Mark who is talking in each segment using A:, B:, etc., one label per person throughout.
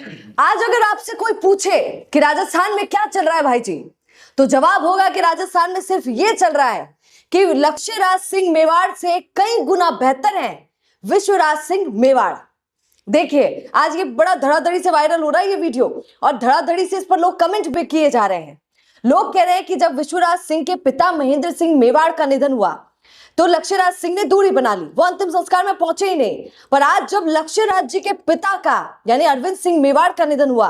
A: आज अगर आपसे कोई पूछे कि राजस्थान में क्या चल रहा है भाई जी, तो जवाब होगा कि राजस्थान में सिर्फ ये चल रहा है कि लक्ष्यराज सिंह मेवाड़ से कई गुना बेहतर है विश्वराज सिंह मेवाड़। देखिए आज ये बड़ा धड़ाधड़ी से वायरल हो रहा है ये वीडियो, और धड़ाधड़ी से इस पर लोग कमेंट भी किए जा रहे हैं। लोग कह रहे हैं कि जब विश्वराज सिंह के पिता महेंद्र सिंह मेवाड़ का निधन हुआ तो लक्ष्यराज सिंह ने दूरी बना ली, वो अंतिम संस्कार में पहुंचे ही नहीं। पर आज जब लक्ष्यराज जी के पिता का यानी अरविंद सिंह मेवाड़ का निधन हुआ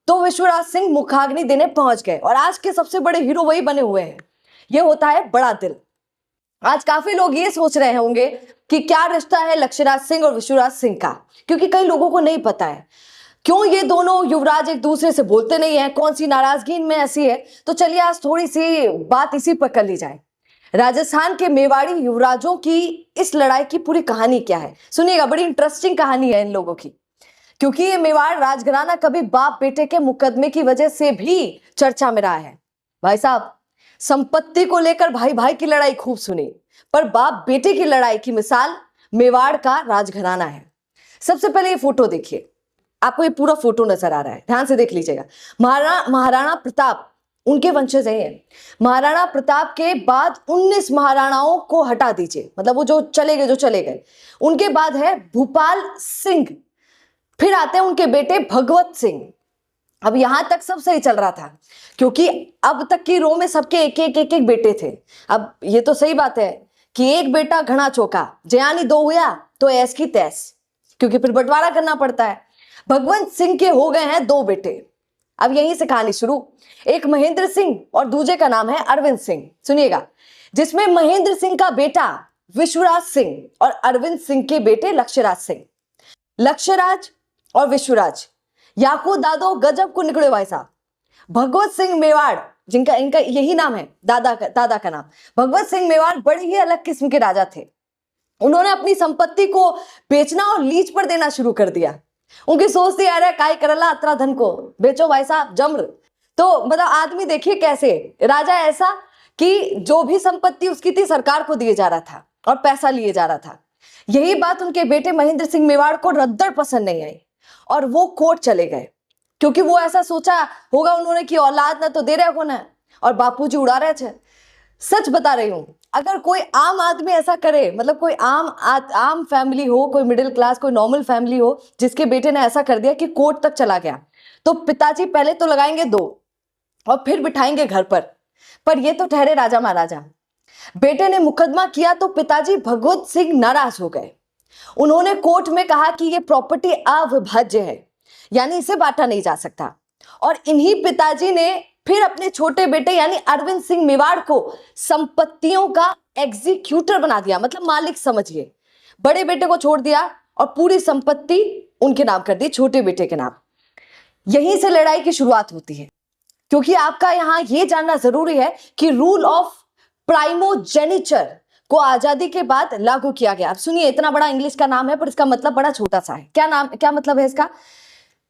A: तो विश्वराज सिंह मुखाग्नि देने पहुंच गए, और आज के सबसे बड़े हीरो वही बने हुए हैं। यह होता है बड़ा दिल। आज काफी लोग ये सोच रहे होंगे कि क्या रिश्ता है लक्ष्यराज सिंह और विश्वराज सिंह का, क्योंकि कई लोगों को नहीं पता है क्यों ये दोनों युवराज एक दूसरे से बोलते नहीं है, कौन सी नाराजगी इनमें ऐसी है। तो चलिए आज थोड़ी सी बात इसी पर कर ली जाए। राजस्थान के मेवाड़ी युवराजों की इस लड़ाई की पूरी कहानी क्या है, सुनिएगा। बड़ी इंटरेस्टिंग कहानी है इन लोगों की, क्योंकि ये मेवाड़ राजघराना कभी बाप बेटे के मुकदमे की वजह से भी चर्चा में रहा है। भाई साहब, संपत्ति को लेकर भाई भाई की लड़ाई खूब सुनी, पर बाप बेटे की लड़ाई की मिसाल मेवाड़ का राजघराना है। सबसे पहले ये फोटो देखिए, आपको ये पूरा फोटो नजर आ रहा है, ध्यान से देख लीजिएगा। महाराणा प्रताप उनके वंशज हैं। महाराणा प्रताप के बाद 19 महाराणाओं को हटा दीजिए, मतलब वो जो चले गए। उनके बाद है भूपाल सिंह, फिर आते हैं उनके बेटे भगवत सिंह। अब यहां तक सब सही चल रहा था, क्योंकि अब तक की रो में सबके एक बेटे थे। अब ये तो सही बात है कि एक बेटा घना चौका, जयानी 2 हुआ तो ऐस की तैस, क्योंकि फिर बंटवारा करना पड़ता है। भगवंत सिंह के हो गए हैं 2 बेटे। अब यहीं से कहानी शुरू। एक महेंद्र सिंह और दूसरे का नाम है अरविंद सिंह, सुनिएगा। जिसमें महेंद्र सिंह का बेटा विश्वराज सिंह और अरविंद सिंह के बेटे लक्ष्यराज सिंह। लक्ष्यराज और विश्वराज याकू दादो गजब को निकले भाई साहब। भगवत सिंह मेवाड़, जिनका इनका यही नाम है, दादा का नाम भगवत सिंह मेवाड़, बड़े ही अलग किस्म के राजा थे। उन्होंने अपनी संपत्ति को बेचना और लीज पर देना शुरू कर दिया। उनकी सोच थी यार काय करला अतरा धन को बेचो भाई साहब जम्र। तो मतलब आदमी देखिए कैसे, राजा ऐसा कि जो भी संपत्ति उसकी थी सरकार को दिए जा रहा था और पैसा लिए जा रहा था। यही बात उनके बेटे महेंद्र सिंह मेवाड़ को रद्दड़ पसंद नहीं आई और वो कोर्ट चले गए, क्योंकि वो ऐसा सोचा होगा उन्होंने कि औलाद ना तो दे रहे कौन है और बापूजी उड़ा रहे थे। सच बता रही हूं, अगर कोई आम आदमी ऐसा करे, मतलब कोई आम फैमिली हो, कोई मिडिल क्लास, कोई नॉर्मल फैमिली हो, जिसके बेटे ने ऐसा कर दिया कि कोर्ट तक चला गया, तो पिताजी पहले तो लगाएंगे 2 और फिर बिठाएंगे घर पर ये तो ठहरे राजा महाराजा। बेटे ने मुकदमा किया तो पिताजी भगवत सिंह नाराज हो गए। उन्होंने कोर्ट में कहा कि यह प्रॉपर्टी अविभाज्य है, यानी इसे बांटा नहीं जा सकता। और इन्हीं पिताजी ने फिर अपने छोटे बेटे यानी अरविंद सिंह मेवाड़ को संपत्तियों का एग्जीक्यूटर बना दिया, मतलब मालिक समझिए। बड़े बेटे को छोड़ दिया और पूरी संपत्ति उनके नाम कर दी, छोटे बेटे के नाम। यहीं से लड़ाई की शुरुआत होती है, क्योंकि आपका यहां यह जानना जरूरी है कि रूल ऑफ प्राइमोजेनिचर को आजादी के बाद लागू किया गया। अब सुनिए, इतना बड़ा इंग्लिश का नाम है पर इसका मतलब बड़ा छोटा सा है। क्या मतलब है इसका?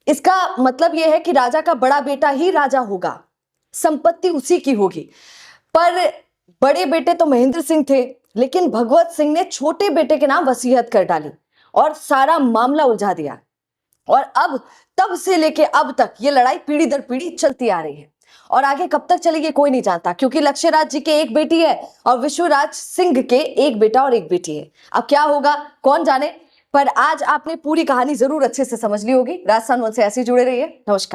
A: इसका मतलब यह है कि राजा का बड़ा बेटा ही राजा होगा, संपत्ति उसी की होगी। पर बड़े बेटे तो महेंद्र सिंह थे, लेकिन भगवत सिंह ने छोटे बेटे के नाम वसीयत कर डाली और सारा मामला उलझा दिया। और अब तब से लेके अब तक ये लड़ाई पीढ़ी दर पीढ़ी चलती आ रही है, और आगे कब तक चलेगी कोई नहीं जानता, क्योंकि लक्ष्यराज जी के एक बेटी है और विश्वराज सिंह के एक बेटा और एक बेटी है। अब क्या होगा कौन जाने, पर आज आपने पूरी कहानी जरूर अच्छे से समझ ली होगी। राजस्थान वन से ऐसे जुड़े रहिए। नमस्कार।